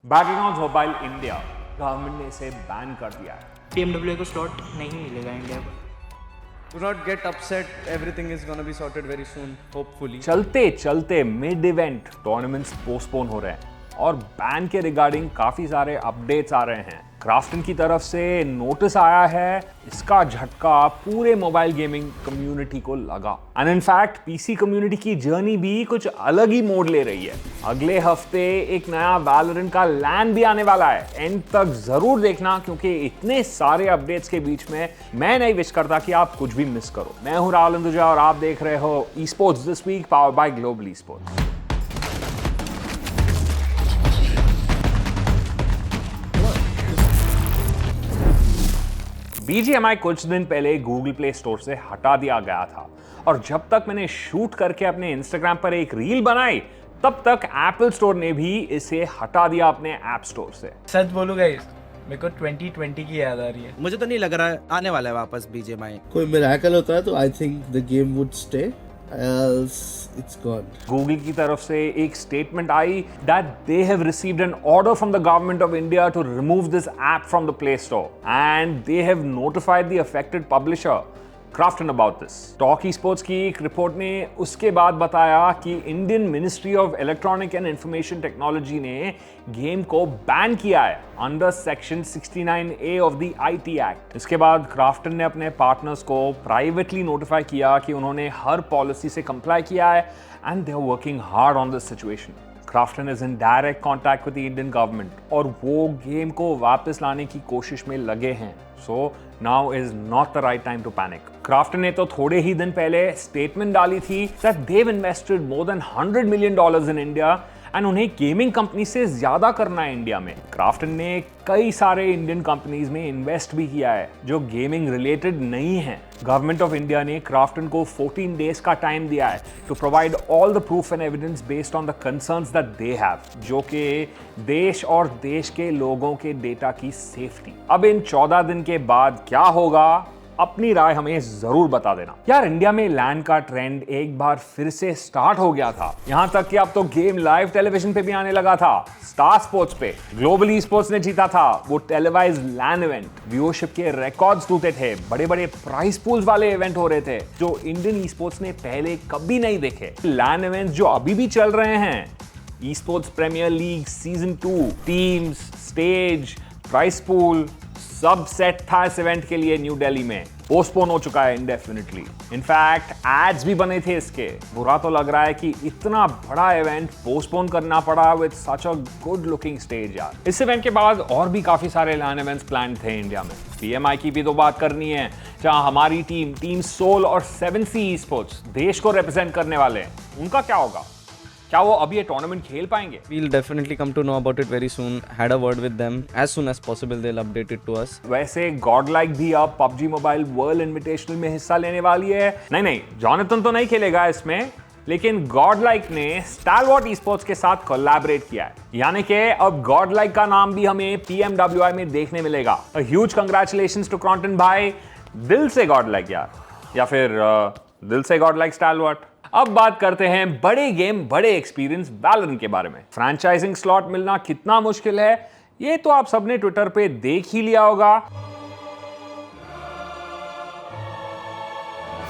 Battlegrounds mobile India government ने इसे ban कर दिया है। BMW को स्लॉट नहीं मिलेगा इंडिया को। Do not get upset. Everything is gonna be sorted very soon, hopefully. चलते चलते मिड इवेंट टूर्नामेंट्स पोस्टपोन हो रहे हैं और बैन के रिगार्डिंग काफी सारे अपडेट्स आ रहे हैं। क्राफ्टन की तरफ से नोटिस आया है, इसका झटका पूरे मोबाइल गेमिंग कम्युनिटी को लगा एंड इनफैक्ट पीसी कम्युनिटी की जर्नी भी कुछ अलग ही मोड़ ले रही है। अगले हफ्ते एक नया वैलोरेंट का लैन भी आने वाला है, एंड तक जरूर देखना क्योंकि इतने सारे अपडेट्स के बीच में मैं नहीं विश करता कि आप कुछ भी मिस करो। मैं हूं राहुल अंदुजा और आप देख रहे हो esports this week powered by Global Esports. BGMI कुछ दिन पहले गूगल प्ले स्टोर से हटा दिया गया था और जब तक मैंने शूट करके अपने इंस्टाग्राम पर एक रील बनाई तब तक एप्पल स्टोर ने भी इसे हटा दिया अपने ऐप स्टोर से। सच बोलूं गाइस, मेरे को 2020 की याद आ रही है। मुझे तो नहीं लग रहा आने वाला है वापस BGMI। कोई मिरेकल होता है तो I think the game would stay, else it's gone. Google की तरफ से एक statement I that they have received an order from the government of India to remove this app from the Play Store and they have notified the affected publisher Krafton about this. Talk Esports की एक report ने उसके बाद बताया कि Indian Ministry of Electronic and Information Technology ने game को ban किया है under section 69A of the IT act. इसके बाद क्राफ्टन ने अपने पार्टनर्स को प्राइवेटली नोटिफाई किया कि उन्होंने हर पॉलिसी से कंप्लाई किया है and they are working hard on this situation. Krafton is in direct contact with the Indian government और वो गेम को वापस लाने की कोशिश में लगे हैं। So now is not the right time to panic. Krafton ने तो थोड़े ही दिन पहले स्टेटमेंट डाली थी that they invested more than $100 million in India and उन्हें गेमिंग कंपनी से ज्यादा करना है इंडिया में। क्राफ्टन ने कई सारे इंडियन कंपनीज में इन्वेस्ट भी किया है जो गेमिंग रिलेटेड नहीं है। गवर्नमेंट ऑफ इंडिया ने क्राफ्टन को 14 डेज का टाइम दिया है to provide all the proof and evidence based on the concerns that they have, जो कि देश और देश के लोगों के डेटा की सेफ्टी। अब इन 14 दिन के बाद क्या होगा, अपनी राय हमें जरूर बता देना। यार इंडिया में लैन का ट्रेंड एक बार फिर से स्टार्ट हो गया था, यहां तक कि अब तो गेम लाइव टेलीविजन पे भी आने लगा था। स्टार स्पोर्ट्स पे ग्लोबल ई स्पोर्ट्स ने जीता था वो टेलीवाइज्ड लैन इवेंट। व्यूअरशिप के रिकॉर्ड्स टूटे थे, बड़े बड़े प्राइस पूल्स वाले इवेंट हो रहे थे जो इंडियन ई स्पोर्ट्स ने पहले कभी नहीं देखे। लैन इवेंट्स जो अभी भी चल रहे हैं, esports premier league season 2, teams, stage, prize pool सब सेट था इस इवेंट के लिए न्यू दिल्ली में। पोस्टपोन हो चुका है इंडेफिनिटली। इनफैक्ट एड्स भी बने थे इसके। बुरा तो लग रहा है कि इतना बड़ा इवेंट पोस्टपोन करना पड़ा with such a good looking stage यार। इस इवेंट के बाद और भी काफी सारे लैन इवेंट्स प्लान थे इंडिया में। PMI की भी तो बात करनी है, जहां हमारी टीम सोल और 7C स्पोर्ट्स देश को रिप्रेजेंट करने वाले हैं। उनका क्या होगा? क्या वो अभी ये टूर्नामेंट खेल पाएंगे? We'll definitely come to know about it very soon. Had a word with them. As soon as possible, they'll update it to us. वैसे गॉडलाइक भी अब PUBG मोबाइल वर्ल्ड इन्विटेशनल में हिस्सा लेने वाली है। नहीं, जॉनथन तो नहीं खेलेगा इसमें, लेकिन गॉडलाइक ने स्टालवॉट ई-स्पोर्ट्स के साथ कोलैबोरेट किया है, यानी कि अब गॉडलाइक का नाम भी हमें PMWI में देखने मिलेगा। अ ह्यूज कांग्रेचुलेशंस टू क्रॉन्टन भाई, दिल से गॉडलाइक यार, या फिर दिल से गॉडलाइक स्टालवॉट। अब बात करते हैं बड़े गेम बड़े एक्सपीरियंस वैलोरेंट के बारे में। फ्रैंचाइजिंग स्लॉट मिलना कितना मुश्किल है ये तो आप सबने ट्विटर पे देख ही लिया होगा।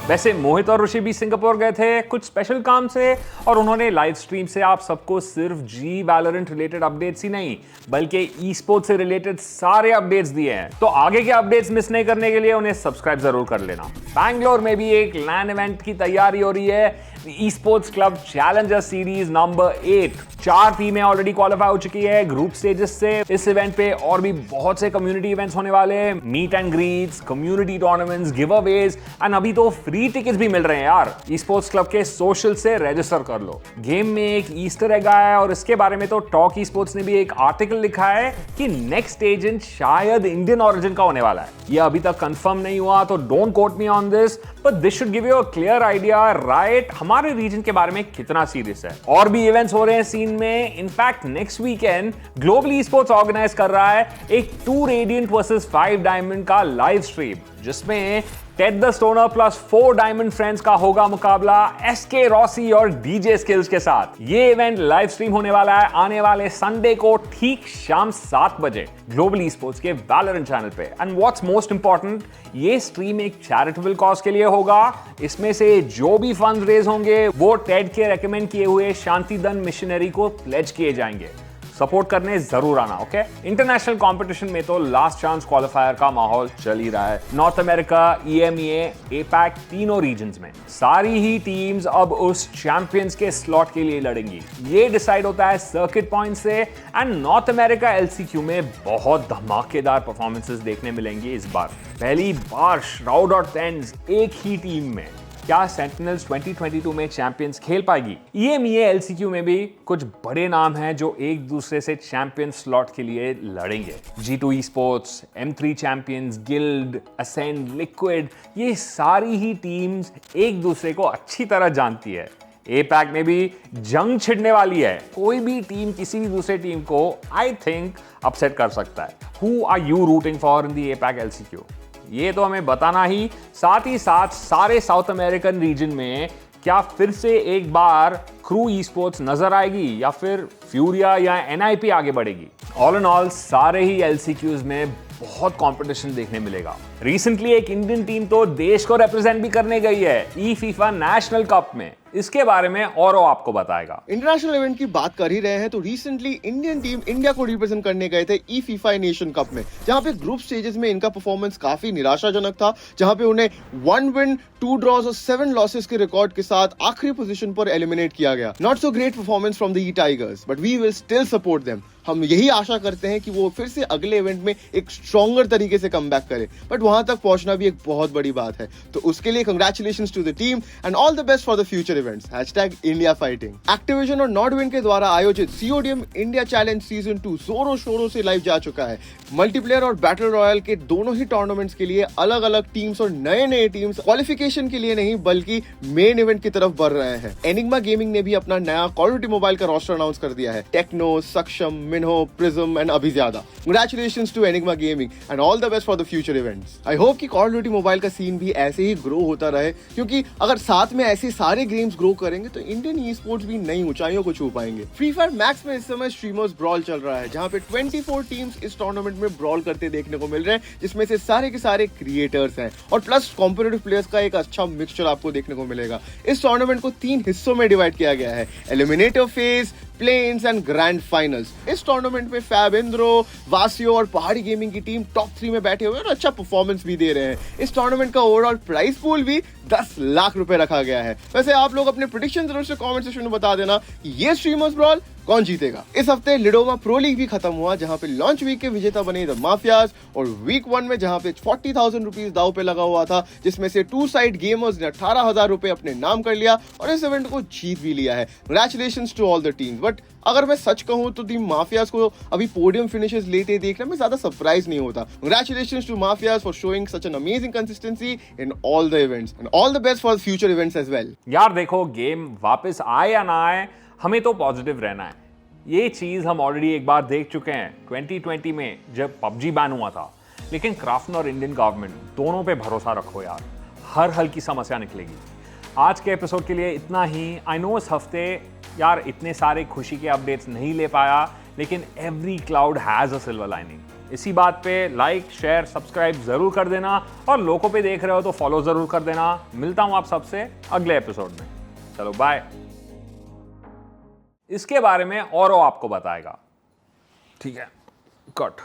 वैसे मोहित और ऋषि भी सिंगापुर गए थे कुछ स्पेशल काम से और उन्होंने लाइव स्ट्रीम से आप सबको सिर्फ जी वैलोरेंट रिलेटेड अपडेट्स ही नहीं बल्कि ई स्पोर्ट्स से रिलेटेड सारे अपडेट्स दिए हैं। तो आगे के अपडेट्स मिस नहीं करने के लिए उन्हें सब्सक्राइब जरूर कर लेना। बैंगलोर में भी एक लैन इवेंट की तैयारी हो रही है, e sports club challenger series number 8। 4 टीमें ऑलरेडी क्वालिफाई हो चुकी है ग्रुप स्टेजेस से। इस इवेंट पे और भी बहुत से कम्युनिटी इवेंट्स होने वाले हैं, meet and greets, community tournaments, giveaways and अभी तो फ्री टिकट्स भी मिल रहे हैं यार। ई स्पोर्ट्स क्लब के सोशल से रजिस्टर कर लो। गेम में एक ईस्टर एग आया है और इसके बारे में तो टॉक ई स्पोर्ट्स ने भी एक आर्टिकल लिखा है कि नेक्स्ट एजेंट शायद इंडियन ओरिजिन का होने वाला है। ये अभी तक कंफर्म नहीं हुआ तो don't quote me on this, but this should give you a clear idea right हमारे रीजन के बारे में कितना सीरियस है। और भी इवेंट्स हो रहे हैं सीन में। In fact next weekend Global Esports organize कर रहा है एक 2 रेडिएंट वर्सेस 5 डायमंड का लाइव स्ट्रीम, जिसमें Ted the Stoner plus 4 diamond friends का होगा मुकाबला एसके रॉसी और डीजे स्किल्स के साथ। ये इवेंट लाइव स्ट्रीम होने वाला है आने वाले संडे को ठीक शाम 7 बजे ग्लोबल ई-स्पोर्ट्स के वैलोरेंट चैनल पे। एंड व्हाट्स मोस्ट इंपॉर्टेंट, ये स्ट्रीम एक चैरिटेबल कॉज के लिए होगा। इसमें से जो भी फंड रेज होंगे वो टेड के रेकमेंड किए हुए शांतिदन मिशनरी को प्लेज किए जाएंगे। सपोर्ट करने जरूर आना, ओके? इंटरनेशनल कंपटीशन में तो लास्ट चांस क्वालिफायर का माहौल चल ही रहा है। नॉर्थ अमेरिका, EMEA, APAC तीनों रीजन्स में सारी ही टीम्स अब उस चैंपियंस के स्लॉट के लिए लड़ेंगी। ये डिसाइड होता है सर्किट पॉइंट से। एंड नॉर्थ अमेरिका LCQ में बहुत धमाकेदार परफॉर्मेंसेस देखने मिलेंगी इस बार। पहली बार श्राउड और टेंस एक ही टीम में। क्या सेंटिनल्स 2022 में चैंपियंस खेल पाएगी? EMEA LCQ में भी कुछ बड़े नाम हैं जो एक दूसरे से चैंपियन स्लॉट के लिए लड़ेंगे। G2 esports, M3 champions, guild, ascend, liquid, ये सारी ही टीम्स एक दूसरे को अच्छी तरह जानती है। APAC में भी जंग छिड़ने वाली है। कोई भी टीम किसी भी दूसरे टीम को आई थिंक अपसेट कर सकता है। Who are you rooting for in the APAC LCQ? ये तो हमें बताना ही साथ सारे साउथ अमेरिकन रीजन में क्या फिर से एक बार क्रू ई-स्पोर्ट्स नजर आएगी या फिर फ्यूरिया या NIP आगे बढ़ेगी? ऑल इन ऑल सारे ही LCQs में बहुत कंपटीशन देखने मिलेगा। रिसेंटली एक इंडियन टीम तो देश को रिप्रेजेंट भी करने गई है FIFA नेशनल कप में। इसके बारे में और आपको बताएगा। इंटरनेशनल इवेंट की बात कर ही रहे हैं तो रिसेंटली इंडियन टीम इंडिया को रिप्रेजेंट करने गए थे FIFA नेशन कप में, जहां पे ग्रुप स्टेजेस में इनका परफॉर्मेंस काफी निराशाजनक था, जहां पे उन्हें 1 विन 2 ड्रॉज और 7 लॉसेस के रिकॉर्ड के साथ आखिरी पोजीशन पर एलिमिनेट किया गया। Not so great performance from the E Tigers, but we will still support them. हम यही आशा करते हैं कि वो फिर से अगले इवेंट में एक स्ट्रॉन्गर तरीके से कमबैक करे, बट वहां तक पहुंचना भी एक बहुत बड़ी बात है। तो उसके लिए congratulations to the team and all the best for the future events. #IndiaFighting। Activision और नॉर्डविन के द्वारा आयोजित CODM इंडिया चैलेंज सीजन 2 जोरों शोरों से लाइव जा चुका है। मल्टीप्लेयर और बैटल रॉयल के दोनों ही टूर्नामेंट्स के लिए अलग अलग टीम्स और नए टीम्स क्वालिफिकेशन के लिए नहीं बल्कि मेन इवेंट की तरफ बढ़ रहे हैं। एनिग्मा गेमिंग ने भी अपना नया कॉल ऑफ ड्यूटी मोबाइल का रोस्टर अनाउंस कर दिया है। टेक्नो, सक्षम, मिन्हो, प्रिज्म एंड अभी ज्यादा। Congratulations to Enigma Gaming and all the best for the future events. I hope कि कॉल ऑफ ड्यूटी मोबाइल का सीन भी ऐसे ही ग्रो होता रहे, क्योंकि अगर साथ में ऐसे सारे गेम्स ग्रो करेंगे तो इंडियन ई स्पोर्ट्स भी नई ऊंचाइयों को छू पाएंगे। फ्री फायर मैक्स में इस समय स्ट्रीमर्स ब्रॉल चल रहा है, जहां पे 24 टीम्स इस टूर्नामेंट में ब्रॉल करते देखने को मिल रहे हैं, जिसमें से सारे के सारे क्रिएटर्स हैं और प्लस कॉम्पिटिटिव प्लेयर्स का एक अच्छा मिक्सचर आपको देखने को मिलेगा। इस टूर्नामेंट को 3 हिस्सों में डिवाइड किया गया है, eliminator phase, playins and grand finals. इस टूर्नामेंट में फैब, इंद्रो, वासियो और पहाड़ी गेमिंग की टीम टॉप 3 में बैठे हुए और अच्छा परफॉर्मेंस भी दे रहे हैं। इस टूर्नामेंट का ओवरऑल प्राइस पूल भी 10 लाख रुपए रखा गया है। वैसे आप लोग अपने प्रेडिक्शन जरूर से कमेंट सेक्शन में बता देना कि ये स्ट्रीमर्स ब्रॉल कौन जीतेगा। इस हफ्ते लिडोमा प्रो लीग भी खत्म हुआ, जहां पे लॉन्च वीक के विजेता बने द माफियाज, और वीक 1 में जहां पे 40,000 रुपीज दाव पे लगा हुआ था, जिसमें से 2 साइड गेमर्स ने 18,000 रुपए अपने नाम कर लिया और इस इवेंट को जीत भी लिया है। Congratulations to all the teams. But अगर मैं सच कहूं तो टीम माफियाज को अभी पोडियम फिनिशेस लेते देखने में ज्यादा सरप्राइज नहीं होता। Congratulations to mafias for showing such an amazing consistency in all the events and all the best for future events as well. यार देखो, गेम वापस आए या ना आए, हमें तो पॉजिटिव रहना है। ये चीज हम ऑलरेडी एक बार देख चुके हैं 2020 में जब PUBG बैन हुआ था। लेकिन क्राफ्टन और इंडियन गवर्नमेंट दोनों पे भरोसा रखो यार, हर हल की समस्या निकलेगी। आज के एपिसोड के लिए इतना ही। आई नो इस हफ्ते यार इतने सारे खुशी के अपडेट्स नहीं ले पाया, लेकिन every cloud has a silver lining. इसी बात पे लाइक, शेयर, सब्सक्राइब जरूर कर देना और लोगों पे देख रहे हो तो फॉलो जरूर कर देना। मिलता हूं आप सबसे अगले एपिसोड में। चलो बाय। इसके बारे में और आपको बताएगा। ठीक है, कट।